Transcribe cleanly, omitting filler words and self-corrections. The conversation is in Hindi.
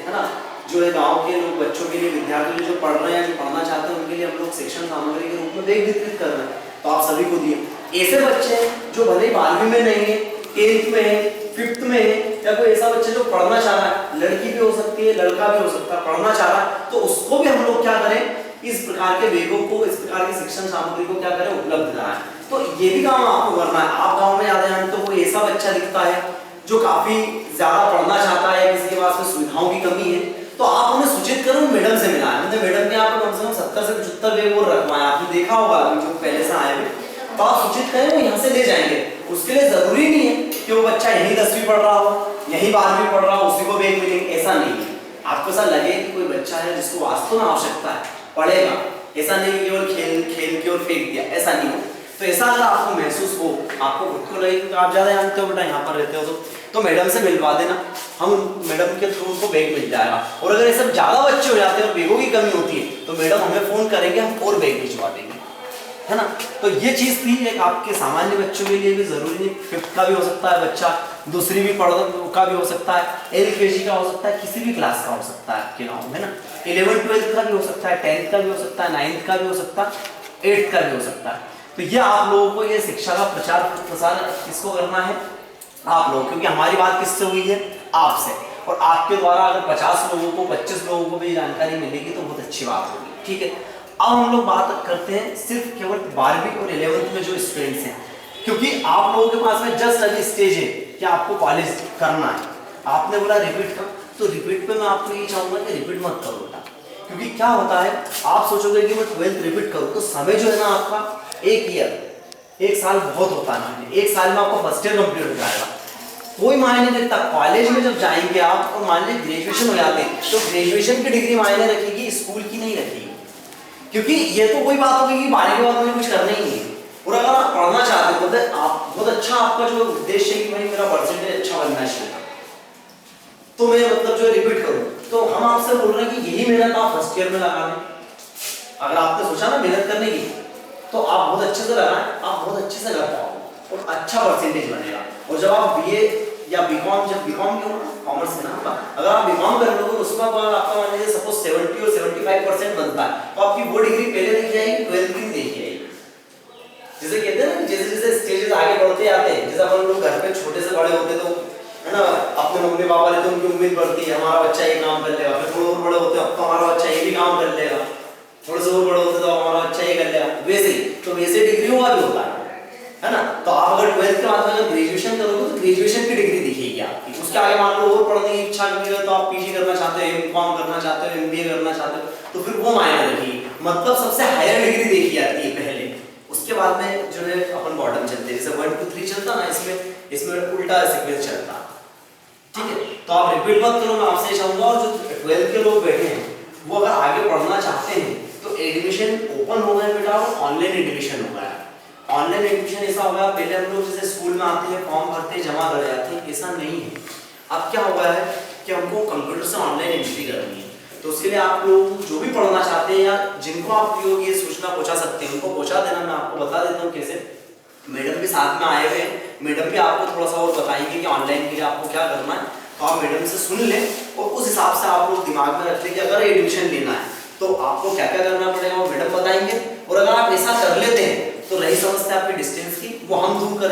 है ना। जो है गांव के लोग बच्चों के लिए, विद्यार्थी जो पढ़ रहे हैं, जो पढ़ना चाहते हैं, उनके लिए हम लोग शिक्षण सामग्री के रूप में बैग वितरित कर रहे हैं, तो आप सभी को दिए। ऐसे बच्चे हैं जो भले ही 12वीं में नहीं है, 10th में है, 5th में है, या कोई ऐसा बच्चा जो पढ़ना चाह रहा है, लड़की भी हो सकती है, लड़का भी हो सकता है, पढ़ना चाह रहा है, तो उसको भी हम लोग क्या करें, इस प्रकार के बैगों को, इस प्रकार की शिक्षण सामग्री को क्या करें, उपलब्ध कराएं। तो ये भी काम आपको करना है। आप गाँव में जाते हैं तो कोई ऐसा बच्चा दिखता है जो काफी ज्यादा पढ़ना चाहता है, किसी के पास में सुविधाओं की कमी है, तो आप उन्हें सूचित करो मैडम से मिलाएं। मतलब मैडम के यहाँ कम से कम 70 से 75 बैग और रखवाएं। आपने देखा होगा अभी जो पहले से आए हुए, तो आप सूचित करें, वो यहाँ से ले जाएंगे। उसके लिए जरूरी नहीं है कि वो बच्चा यही 10वीं पढ़ रहा हो, यही 12वीं पढ़ रहा हो, उसी को बैग मिलेंगे, ऐसा नहीं है। आपको ऐसा लगे कि कोई बच्चा है जिसको वास्तव में आवश्यकता है, पढ़ेगा, ऐसा नहीं केवल खेल के और फेंक दिया, ऐसा नहीं हो। तो ऐसा अगर आपको महसूस हो, आपको खुद को लगे कि आप ज्यादा जानते हो बेटा, यहाँ पर रहते हो, तो मैडम से मिलवा देना, हम मैडम के थ्रू उनको बैग मिल जाएगा। और अगर ये सब ज्यादा बच्चे हो जाते हैं और बैगों की कमी होती है, तो मैडम हमें फोन करेंगे, हम और बैग भिजवा देंगे, है ना। तो ये चीज थी एक आपके सामान्य बच्चों के लिए भी जरूरी नहीं, 5th का भी हो सकता है बच्चा, दूसरी भी पढ़ का भी हो सकता है, LKG का हो सकता है, किसी भी क्लास का हो सकता है आपके गाँव में ना, 11th 12th का भी हो सकता है, 10th का भी हो सकता है, 9th का भी हो सकता है, 8th का भी हो सकता है। तो ये आप लोगों को ये शिक्षा का प्रचार प्रसार किसको करना है, आप लोग, क्योंकि हमारी बात किससे हुई है, आपसे। और आपके द्वारा अगर 50 लोगों को, 25 लोगों को भी जानकारी मिलेगी तो बहुत अच्छी बात होगी, ठीक है। अब हम लोग बात करते हैं सिर्फ केवल 12वीं और 11th में जो स्टूडेंट्स हैं, क्योंकि आप लोगों के पास में जस्ट अभी स्टेज है कि आपको कॉलेज करना है। आपने बोला रिपीट का, तो रिपीट पे मैं आपको ये चाहूंगा कि रिपीट मत करो बेटा, क्योंकि क्या होता है, आप सोचोगे कि मैं 12th रिपीट करूँ, तो समय जो है ना आपका 1 ईयर, 1 साल बहुत होता है, 1 साल में आपका फर्स्ट ईयर कंप्लीट हो जाएगा, कोई मायने नहीं रखता। कॉलेज में जब जाएंगे आप और मान लीजिए ग्रेजुएशन हो जाते हैं, तो ग्रेजुएशन की डिग्री मायने रखेगी, स्कूल की नहीं रखेगी, क्योंकि ये तो कोई बात होगी कि 12वीं के बाद मुझे कुछ करना ही नहीं है। और अगर आप पढ़ना चाहते हो, तो आप बहुत अच्छा, आपका जो उद्देश्य है कि भाई मेरा परसेंटेज अच्छा बनना चाहिए, तो मैं मतलब जो रिपीट करूं, तो हम आपसे बोल रहे हैं कि यही मेहनत आप फर्स्ट ईयर में लगा लें। अगर आपने सोचा ना मेहनत करने की, तो आप बहुत अच्छे से लगाएं, आप बहुत अच्छे से कर पाओगे और अच्छा परसेंटेज बनेगा। और जब आप BA या बीकॉम, जब बीकॉम क्यों, कॉमर्स है ना, अगर आप बीकॉम कर लोगे, उसमें आपका मान लीजिए सपोज 70 और 75% बनता है, तो आपकी वो डिग्री पहले देखी जाएगी, 12th की देखी जाएगी। जैसे कहते हैं ना, जैसे जैसे स्टेजेस आगे बढ़ते जाते हैं, जैसे अपन लोग घर पे छोटे से बड़े होते, तो है ना, अपने मम्मी पापा ने तो उनकी उम्मीद बढ़ती है हमारा बच्चा ये काम कर लेगा, फिर थोड़े और बड़े होते हैं, अब तो हमारा बच्चा ये भी काम कर लेगा, थोड़े से और बड़े होते तो हमारा बच्चा ये कर लेगा, वैसे ही तो वैसे डिग्रियों का भी होता है ना। तो आप अगर 12th के बाद अगर ग्रेजुएशन करोगे, तो ग्रेजुएशन की डिग्री दिखेगी आपकी, उसके आगे मान लो और पढ़ने की इच्छा नहीं है, तो आप PG करना चाहते हो, MCOM करना चाहते हो, MBA करना चाहते हो, तो फिर वो मायने रखेगी, मतलब सबसे हायर डिग्री देखी जाती है पहले, उसके बाद में जो है अपन बॉटम चलते हैं, जैसे 1 2 3 चलता ना, इसमें उल्टा सीक्वेंस चलता, ठीक है। तो आप रिपीट मत करो, मैं आपसे चाहूंगा। और जो 12th के लोग बैठे हैं, वो अगर आगे पढ़ना चाहते हैं, तो एडमिशन ओपन हो गया बेटा, और ऑनलाइन एडमिशन हो गया। ऑनलाइन एडमिशन ऐसा हो गया, पहले हम लोग जैसे स्कूल में आते हैं, फॉर्म भरते हैं, जमा कर जाते हैं, ऐसा नहीं है। अब क्या हो गया है कि हमको कंप्यूटर से ऑनलाइन एंट्री करनी है, तो उसके लिए आप लोग जो भी पढ़ना चाहते हैं या जिनको आप लोग ये सूचना पहुंचा सकते हैं, उनको पहुंचा देना। मैं आपको बता देता हूँ कैसे। मैडम भी साथ में आए हुए हैं, मैडम भी आपको थोड़ा सा और बताएंगे कि ऑनलाइन के लिए आपको क्या करना है, तो आप मैडम से सुन लें और उस हिसाब से आप लोग दिमाग में रख लें कि अगर एडमिशन लेना है तो आपको क्या क्या करना पड़ेगा, वो मैडम बताएंगे। और अगर आप ऐसा कर लेते हैं, तो रही समस्या आपकी डिस्टेंस की, वो हम दूर करेंगे।